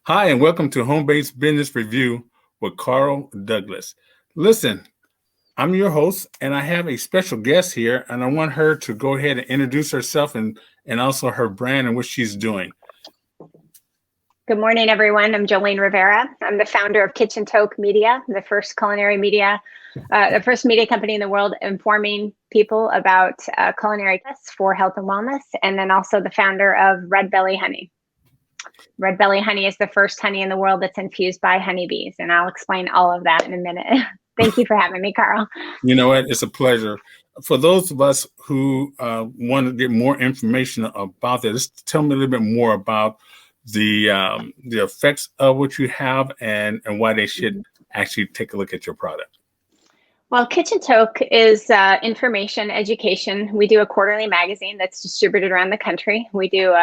Hi, and welcome to Home-Based Business Review with Carl Douglas. Listen, I'm your host, and I have a special guest here, and I want her to go ahead and introduce herself and also her brand and what she's doing. Good morning, everyone. I'm Joline Rivera. I'm the founder of Kitchen Toke Media, the first culinary media, the first media company in the world informing people about culinary tests for health and wellness, and then also the founder of Red Belly Honey. Red Belly Honey is the first honey in the world that's infused by honeybees, and I'll explain all of that in a minute. Thank you for having me, Carl. You know what? It's a pleasure. For those of us who want to get more information about that, just tell me a little bit more about the effects of what you have and why they should actually take a look at your product. Well, Kitchen Toke is information, education. We do a quarterly magazine that's distributed around the country. We do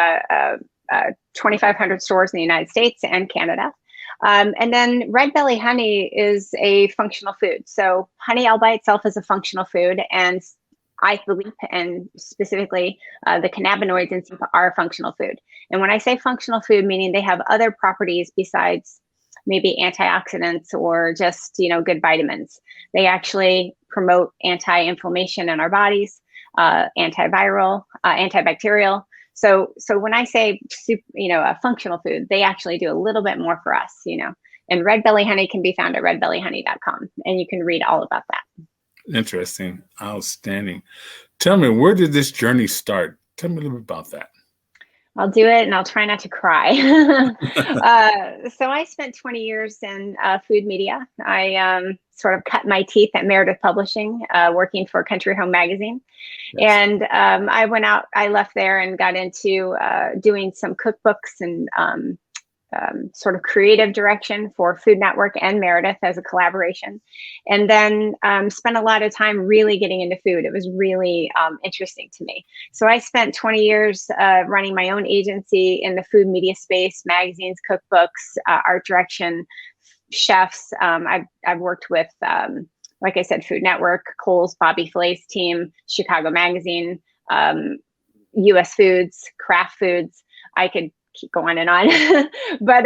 2,500 stores in the United States and Canada. And then Red Belly Honey is a functional food. So honey all by itself is a functional food, and I believe, and specifically the cannabinoids in some are a functional food. And when I say functional food, meaning they have other properties besides maybe antioxidants or just, good vitamins. They actually promote anti-inflammation in our bodies, antiviral, antibacterial. So when I say, a functional food, they actually do a little bit more for us, And Red Belly Honey can be found at redbellyhoney.com, and you can read all about that. Interesting. Outstanding. Tell me, where did this journey start? Tell me a little bit about that. I'll do it, and I'll try not to cry. So I spent 20 years in food media. I sort of cut my teeth at Meredith Publishing, working for Country Home Magazine. Yes. And I left there and got into doing some cookbooks and sort of creative direction for Food Network and Meredith as a collaboration. And then spent a lot of time really getting into food. It was really interesting to me. So I spent 20 years running my own agency in the food media space, magazines, cookbooks, art direction, chefs. I've worked with, like I said, Food Network, Kohl's, Bobby Flay's team, Chicago Magazine, US Foods, Kraft Foods. I could keep going on. But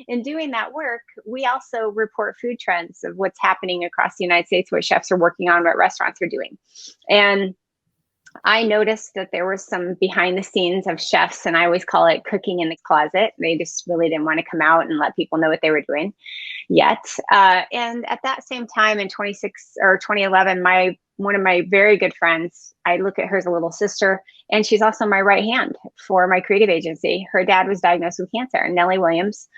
in doing that work, we also report food trends of what's happening across the United States, what chefs are working on, what restaurants are doing. And I noticed that there was some behind the scenes of chefs, and I always call it cooking in the closet. They just really didn't want to come out and let people know what they were doing yet. And at that same time in 2011, one of my very good friends, I look at her as a little sister, and she's also my right hand for my creative agency. Her dad was diagnosed with cancer, Nellie Williams.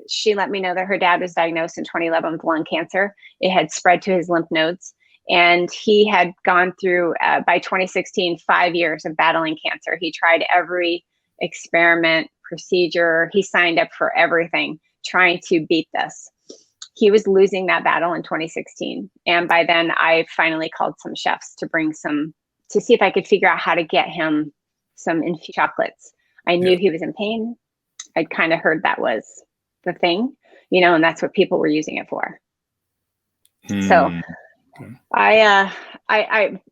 She let me know that her dad was diagnosed in 2011 with lung cancer. It had spread to his lymph nodes, and he had gone through, by 2016, 5 years of battling cancer. He tried every experiment, procedure. He signed up for everything, trying to beat this. He was losing that battle in 2016. And by then I finally called some chefs to see if I could figure out how to get him some infused chocolates. I knew he was in pain. I'd kind of heard that was the thing, and that's what people were using it for. So I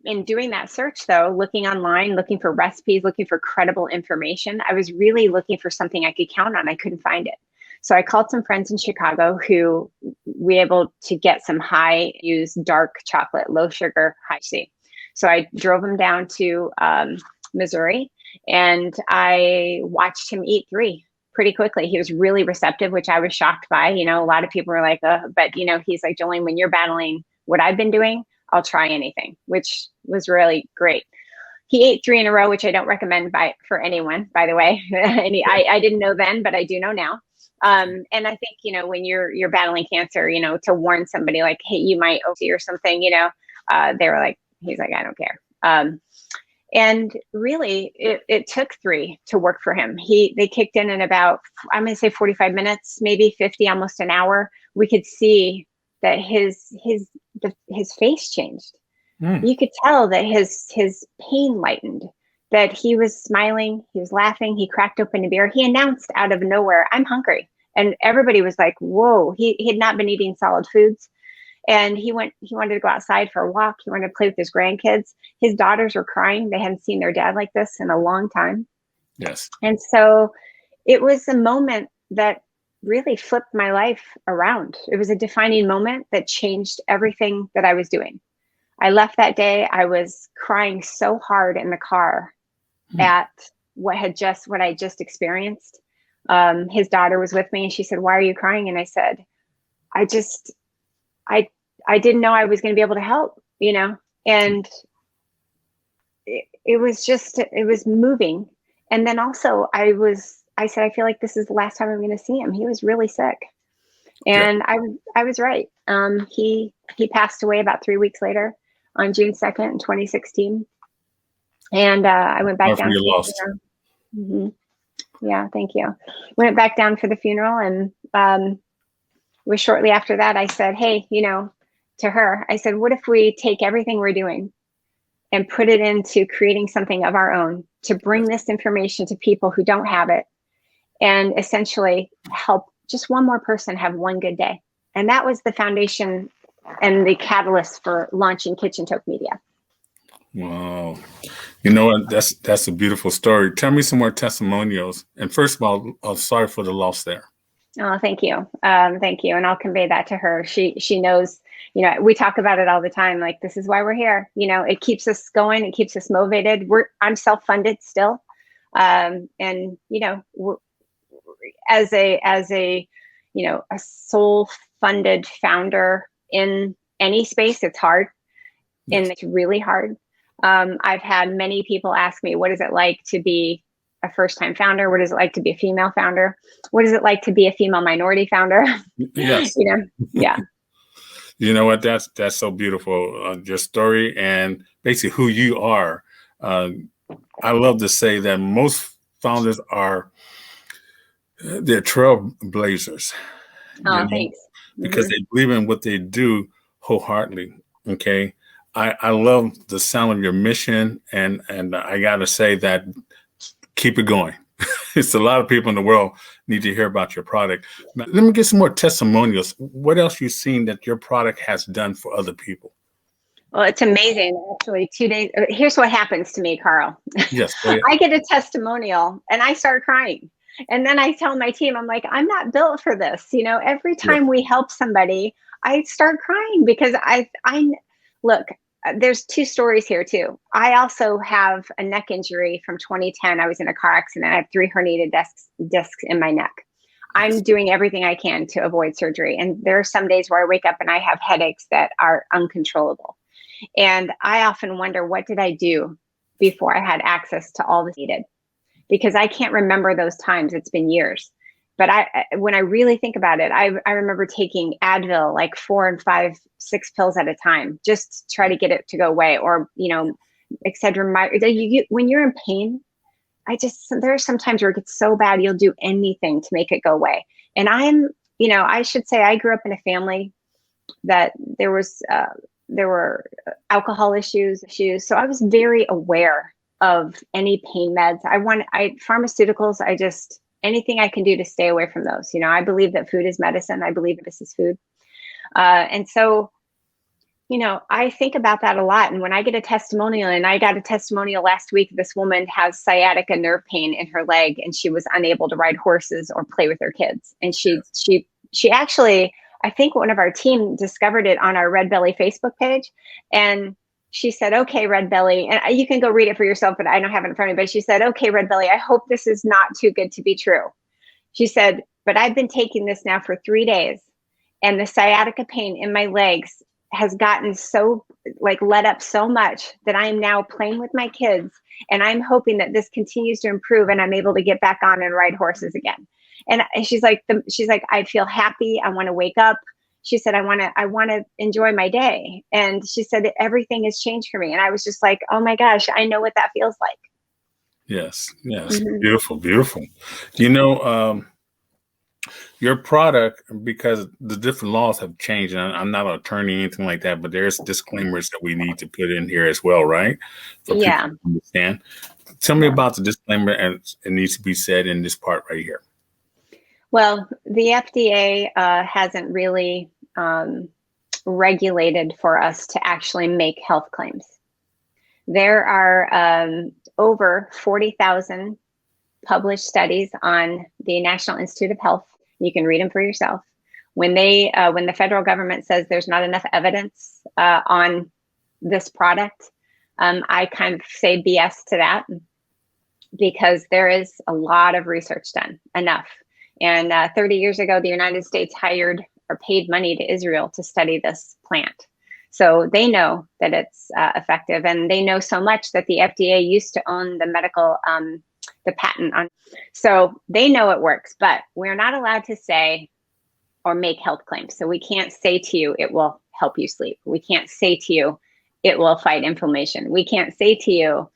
in doing that search though, looking online, looking for recipes, looking for credible information, I was really looking for something I could count on. I couldn't find it. So I called some friends in Chicago who were able to get some high use dark chocolate, low sugar, high C. So I drove him down to Missouri, and I watched him eat 3 pretty quickly. He was really receptive, which I was shocked by. A lot of people were like, but he's like, Jolene, when you're battling what I've been doing, I'll try anything, which was really great. He ate 3 in a row, which I don't recommend for anyone, by the way. I didn't know then, but I do know now. And I think, when you're battling cancer, to warn somebody like, hey, you might OD or something, they were like, he's like, I don't care. And really it took 3 to work for him. They kicked in about, I'm going to say 45 minutes, maybe 50, almost an hour. We could see that his face changed. You could tell that his pain lightened, that he was smiling, he was laughing, he cracked open a beer. He announced out of nowhere, I'm hungry. And everybody was like, whoa, he had not been eating solid foods. And he wanted to go outside for a walk. He wanted to play with his grandkids. His daughters were crying. They hadn't seen their dad like this in a long time. Yes. And so it was a moment that really flipped my life around. It was a defining moment that changed everything that I was doing. I left that day. I was crying so hard in the car at what I just experienced. His daughter was with me and she said, "Why are you crying?" And I said, I just, I didn't know I was going to be able to help, and it was moving. And then also I said, I feel like this is the last time I'm going to see him. He was really sick. Yeah. And I was right. He passed away about 3 weeks later on June 2nd, 2016. And I went back down. You lost. Mm-hmm. Yeah, thank you. Went back down for the funeral, and it was shortly after that I said, "Hey, to her, I said, what if we take everything we're doing and put it into creating something of our own to bring this information to people who don't have it, and essentially help just one more person have one good day." And that was the foundation and the catalyst for launching Kitchen Toke Media. Wow. You know what? That's a beautiful story. Tell me some more testimonials. And first of all, sorry for the loss there. Oh, thank you. Thank you. And I'll convey that to her. She knows, we talk about it all the time. Like, this is why we're here. It keeps us going. It keeps us motivated. I'm self-funded still. And, we're, as a sole funded founder in any space, it's hard. Yes. And it's really hard. I've had many people ask me, what is it like to be a first-time founder? What is it like to be a female founder? What is it like to be a female minority founder? Yes. Yeah. You know what? That's so beautiful. Your story and basically who you are. I love to say that most founders they're trailblazers. Thanks. Because they believe in what they do wholeheartedly. Okay. I love the sound of your mission, and I gotta say that keep it going. It's a lot of people in the world need to hear about your product. Now, let me get some more testimonials. What else you've seen that your product has done for other people? Well, it's amazing. Actually, 2 days. Here's what happens to me, Carl. Yes. I get a testimonial and I start crying. And then I tell my team, I'm like, I'm not built for this. Every time we help somebody, I start crying because I look, there's two stories here too. I also have a neck injury from 2010. I was in a car accident. I have 3 herniated discs in my neck. I'm doing everything I can to avoid surgery. And there are some days where I wake up and I have headaches that are uncontrollable. And I often wonder, what did I do before I had access to all this needed? Because I can't remember those times. It's been years. But when I really think about it, I remember taking Advil, like 4 and 5, 6 pills at a time, just to try to get it to go away, or, Excedrin. When you're in pain, there are some times where it gets so bad, you'll do anything to make it go away. And I should say I grew up in a family that there were alcohol issues. So I was very aware of any pain meds. Pharmaceuticals, anything I can do to stay away from those. I believe that food is medicine. I believe that this is food. And so, I think about that a lot. And when I get a testimonial, and I got a testimonial last week, this woman has sciatica nerve pain in her leg, and she was unable to ride horses or play with her kids. And she actually, I think one of our team discovered it on our Red Belly Facebook page. And she said, "Okay, Red Belly," and you can go read it for yourself, but I don't have it in front of me. But she said, "Okay, Red Belly, I hope this is not too good to be true." She said, "But I've been taking this now for 3 days, and the sciatica pain in my legs has gotten so let up so much that I am now playing with my kids, and I'm hoping that this continues to improve and I'm able to get back on and ride horses again." And she's like, "I feel happy. I want to wake up." She said, I want to enjoy my day. And she said, everything has changed for me. And I was just like, oh my gosh, I know what that feels like. Yes. Mm-hmm. Beautiful, beautiful. Your product, because the different laws have changed, and I'm not an attorney or anything like that, but there's disclaimers that we need to put in here as well, right? For people to understand. Tell me about the disclaimer, and it needs to be said in this part right here. Well, the FDA hasn't really regulated for us to actually make health claims. There are over 40,000 published studies on the National Institute of Health. You can read them for yourself. When the federal government says there's not enough evidence on this product, I kind of say BS to that, because there is a lot of research done, enough. And 30 years ago, the United States hired or paid money to Israel to study this plant. So they know that it's effective, and they know so much that the FDA used to own the patent on. So they know it works, but we're not allowed to say or make health claims. So we can't say to you, it will help you sleep. We can't say to you, it will fight inflammation. We can't say to you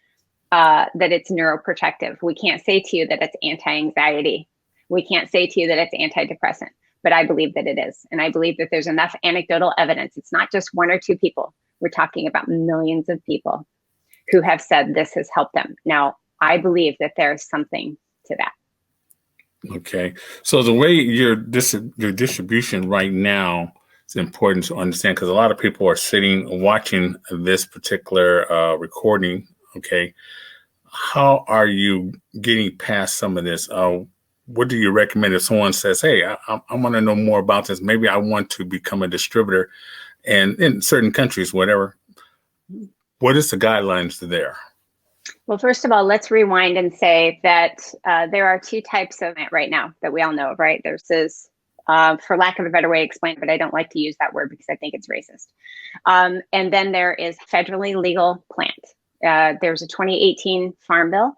that it's neuroprotective. We can't say to you that it's anti-anxiety. We can't say to you that it's antidepressant, but I believe that it is. And I believe that there's enough anecdotal evidence. It's not just one or two people. We're talking about millions of people who have said this has helped them. Now, I believe that there's something to that. Okay. So the way your distribution right now is important to understand, because a lot of people are sitting watching this particular recording. Okay. How are you getting past some of this? What do you recommend if someone says, hey, I want to know more about this. Maybe I want to become a distributor, and in certain countries, whatever. What is the guidelines there? Well, first of all, let's rewind and say that there are two types of it right now that we all know of, right? There's this, for lack of a better way to explain, but I don't like to use that word because I think it's racist. And then there is federally legal plant. There's a 2018 Farm Bill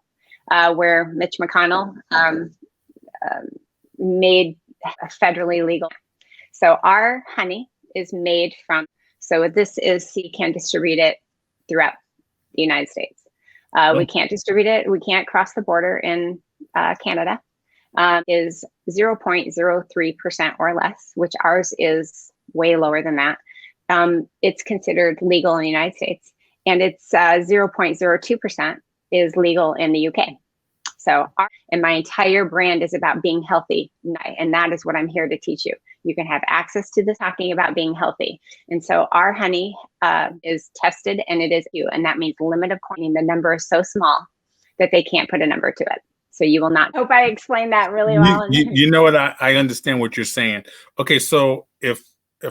where Mitch McConnell made federally legal. So our honey is made from, so this is, you can distribute it throughout the United States. We can't distribute it. We can't cross the border in Canada. Is 0.03% or less, which ours is way lower than that. It's considered legal in the United States, and it's 0.02% is legal in the UK. So, and my entire brand is about being healthy, and that is what I'm here to teach you. You can have access to this, talking about being healthy. And so our honey is tested, and it is you, and that means limit of quantity. The number is so small that they can't put a number to it. So you will not. Hope I explained that really well. You know what? I understand what you're saying. Okay, so if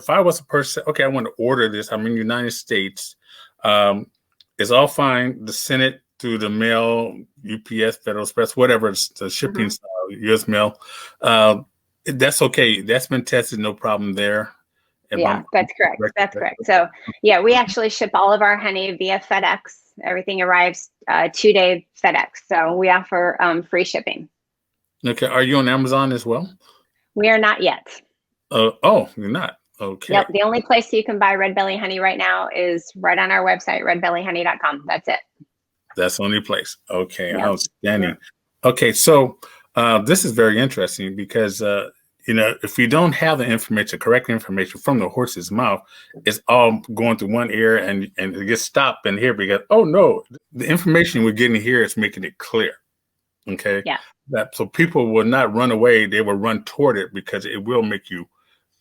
I was a person, okay, I want to order this. I'm in the United States. It's all fine. The Senate through the mail, UPS, Federal Express, whatever, it's the shipping style, US mail. That's okay. That's been tested. No problem there. Yeah, that's correct. That's correct. So yeah, we actually ship all of our honey via FedEx. Everything arrives 2-day FedEx. So we offer free shipping. Okay. Are you on Amazon as well? We are not yet. Oh, you're not. Okay. Yep. The only place you can buy red belly honey right now is right on our website, redbellyhoney.com. That's it. That's the only place. Okay. Yep. Outstanding. Yep. Okay. So this is very interesting because, if you don't have the information, correct information from the horse's mouth, it's all going through one ear and it gets stopped in here because, oh no, the information we're getting here is making it clear. Okay. Yeah. So people will not run away. They will run toward it because it will make you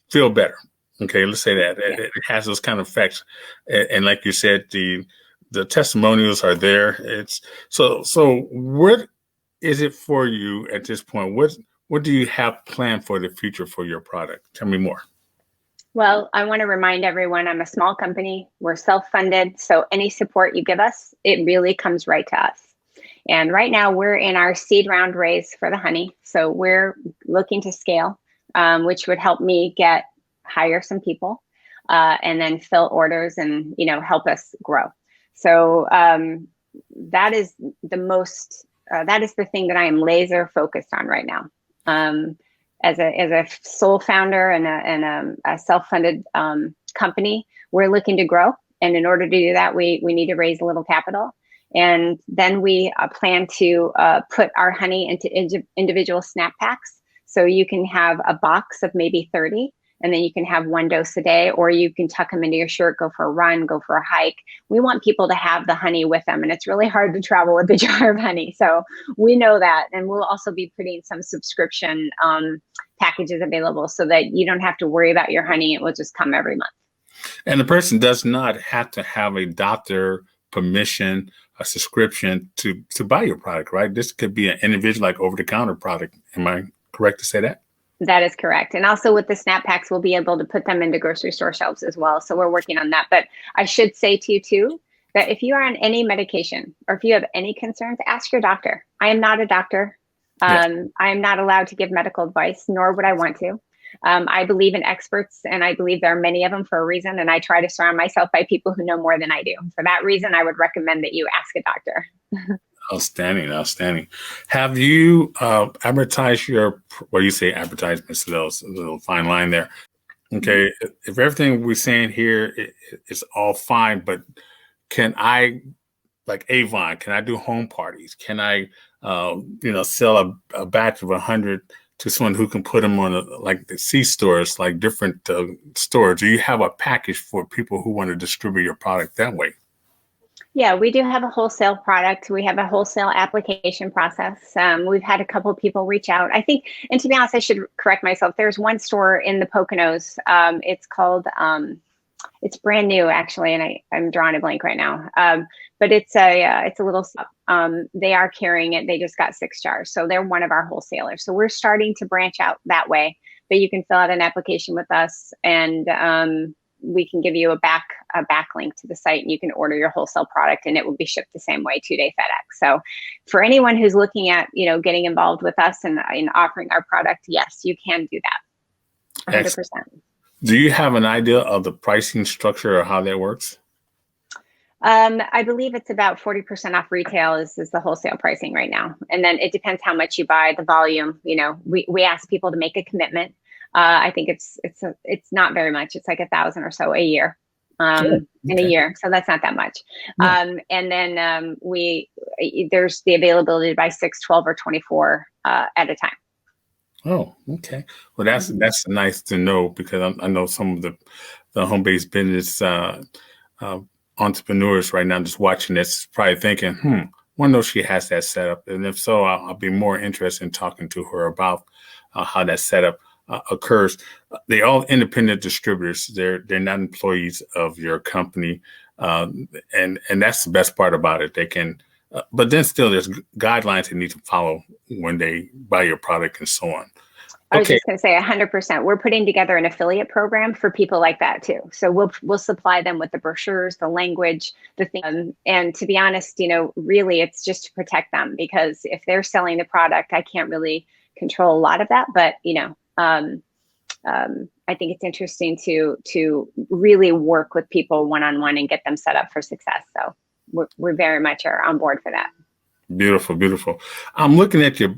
feel better. Okay. Let's say that it has those kind of effects. And like you said, the testimonials are there. It's so what is it for you at this point? What do you have planned for the future for your product? Tell me more. Well, I want to remind everyone I'm a small company. We're self-funded. So any support you give us, it really comes right to us. And right now we're in our seed round raise for the honey. So we're looking to scale, which would help me hire some people and then fill orders and, help us grow. So that is the thing that I am laser focused on right now. As a sole founder and a self-funded company, we're looking to grow. And in order to do that, we need to raise a little capital. And then we plan to put our honey into individual snap packs. So you can have a box of maybe 30, and then you can have 1 dose a day, or you can tuck them into your shirt, go for a run, go for a hike. We want people to have the honey with them, and it's really hard to travel with a jar of honey. So we know that, and we'll also be putting some subscription packages available so that you don't have to worry about your honey. It will just come every month. And the person does not have to have a doctor permission, a subscription to buy your product, right? This could be an individual, like over-the-counter product. Am I correct to say that? That is correct. And also with the snap packs, we'll be able to put them into grocery store shelves as well. So we're working on that. But I should say to you too, that if you are on any medication or if you have any concerns, ask your doctor. I am not a doctor. Yes. I am not allowed to give medical advice, nor would I want to. I believe in experts, and I believe there are many of them for a reason. And I try to surround myself by people who know more than I do. For that reason, I would recommend that you ask a doctor. Outstanding, outstanding. Have you advertised your, well, you say advertisements, a little fine line there. Okay, if everything we're saying here is all fine, but can I, like Avon, can I do home parties? Can I, sell a batch of 100 to someone who can put them on like the C stores, like different stores? Do you have a package for people who want to distribute your product that way? Yeah, we do have a wholesale product. We have a wholesale application process. We've had a couple of people reach out. I think, and to be honest, I should correct myself. There's one store in the Poconos. It's called, it's brand new actually, and I'm drawing a blank right now. But it's a little, they are carrying it. They just got 6 jars. So they're one of our wholesalers. So we're starting to branch out that way, but you can fill out an application with us, and we can give you a backlink to the site, and you can order your wholesale product, and it will be shipped the same way, 2-day FedEx. So for anyone who's looking at, getting involved with us and in offering our product, yes, you can do that. 100%. Excellent. Do you have an idea of the pricing structure or how that works? I believe it's about 40% off retail is the wholesale pricing right now. And then it depends how much you buy, the volume. We ask people to make a commitment. I think it's not very much. It's like 1,000 or so a year, in a year. So that's not that much. And then there's the availability to buy 6, 12, or 24 at a time. Oh, okay. Well, that's nice to know, because I know some of the home-based business entrepreneurs right now just watching this probably thinking, wonder if she has that set up. And if so, I'll be more interested in talking to her about how that setup occurs. They're all independent distributors. They're not employees of your company, and that's the best part about it. They can, but then still, there's guidelines they need to follow when they buy your product and so on. I was just going to say 100%. We're putting together an affiliate program for people like that too. So we'll supply them with the brochures, the language, the thing. And to be honest, really it's just to protect them, because if they're selling the product, I can't really control a lot of that. But I think it's interesting to really work with people one-on-one and get them set up for success. So we very much are on board for that. Beautiful, beautiful. I'm looking at your.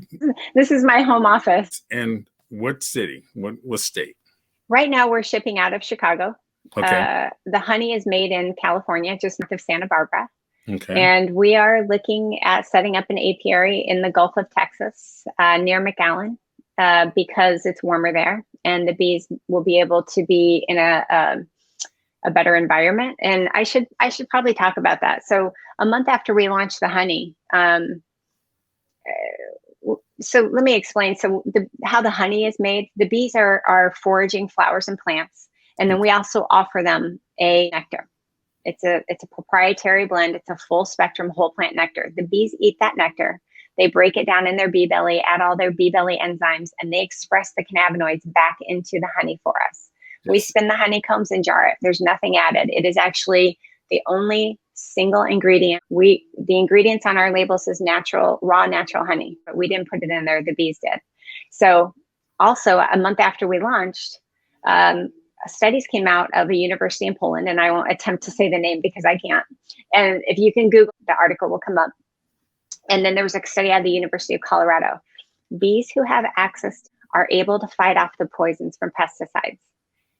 This is my home office. And what city? What state? Right now, we're shipping out of Chicago. Okay. The honey is made in California, just north of Santa Barbara. Okay. And we are looking at setting up an apiary in the Gulf of Texas, near McAllen, because it's warmer there, and the bees will be able to be in a better environment. And I should probably talk about that. So a month after we launched the honey, so let me explain. So how the honey is made, the bees are foraging flowers and plants. And then we also offer them a nectar. It's a proprietary blend. It's a full spectrum whole plant nectar. The bees eat that nectar. They break it down in their bee belly, add all their bee belly enzymes, and they express the cannabinoids back into the honey for us. Yes. We spin the honeycombs and jar it. There's nothing added. It is actually the only single ingredient. The ingredients on our label says raw natural honey, but we didn't put it in there. The bees did. So also a month after we launched, studies came out of a university in Poland, and I won't attempt to say the name because I can't. And if you can Google, the article will come up. And then there was a study out of the University of Colorado. Bees who have access are able to fight off the poisons from pesticides.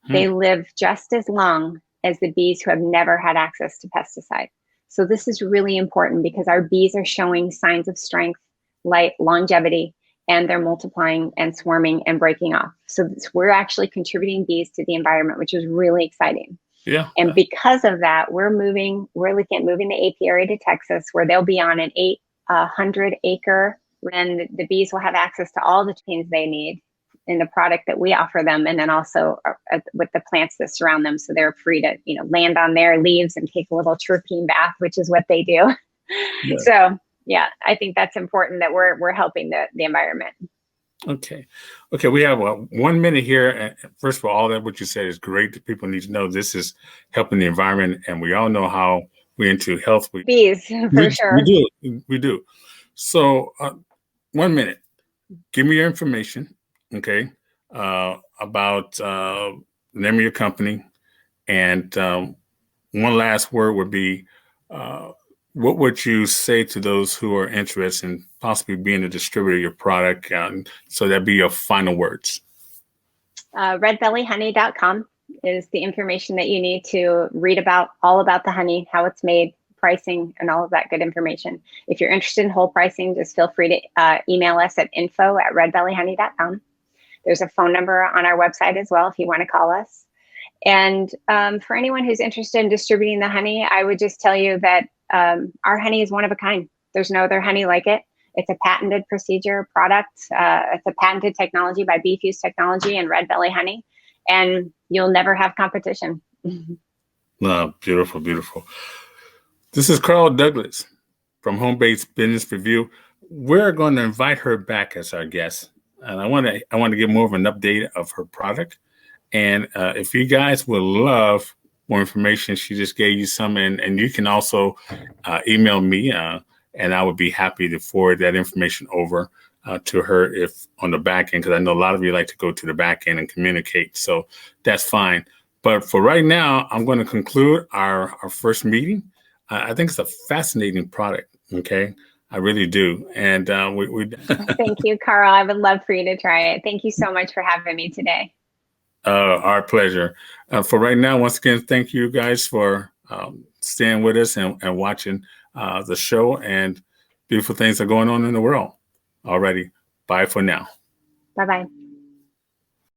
They live just as long as the bees who have never had access to pesticide. So this is really important because our bees are showing signs of strength, light, longevity, and they're multiplying and swarming and breaking off. So we're actually contributing bees to the environment, which is really exciting. Yeah. And because of that, we're looking at moving the apiary to Texas, where they'll be on an 800-acre, and the bees will have access to all the things they need in the product that we offer them, and then also with the plants that surround them. So they're free to, land on their leaves and take a little terpene bath, which is what they do. Yeah. So yeah, I think that's important that we're helping the environment. Okay. We have 1 minute here. And first of all that what you said is great. People need to know this is helping the environment, and we all know how we're into health. Bees, for sure. We do. So 1 minute. Give me your information, okay, about the name of your company. And one last word would be, what would you say to those who are interested in possibly being a distributor of your product? So that'd be your final words. Redbellyhoney.com is the information that you need to read all about the honey, how it's made, pricing, and all of that good information. If you're interested in whole pricing, just feel free to email us at info@redbellyhoney.com. There's a phone number on our website as well if you want to call us. And for anyone who's interested in distributing the honey, I would just tell you that our honey is one of a kind. There's no other honey like it. It's a patented procedure product. It's a patented technology by Bee-Fuse Technology and Red Belly Honey, and you'll never have competition. No, beautiful, beautiful. This is Carl Douglas from Home Based Business Review. We're going to invite her back as our guest, and I want to give more of an update of her product. And if you guys would love more information, she just gave you some, and you can also email me, and I would be happy to forward that information over to her if on the back end, because I know a lot of you like to go to the back end and communicate. So that's fine. But for right now, I'm going to conclude our first meeting. I think it's a fascinating product. Okay. I really do. And we Thank you, Carl. I would love for you to try it. Thank you so much for having me today. Our pleasure. For right now, once again, thank you guys for staying with us and watching the show, and beautiful things are going on in the world already. Bye for now. Bye-bye.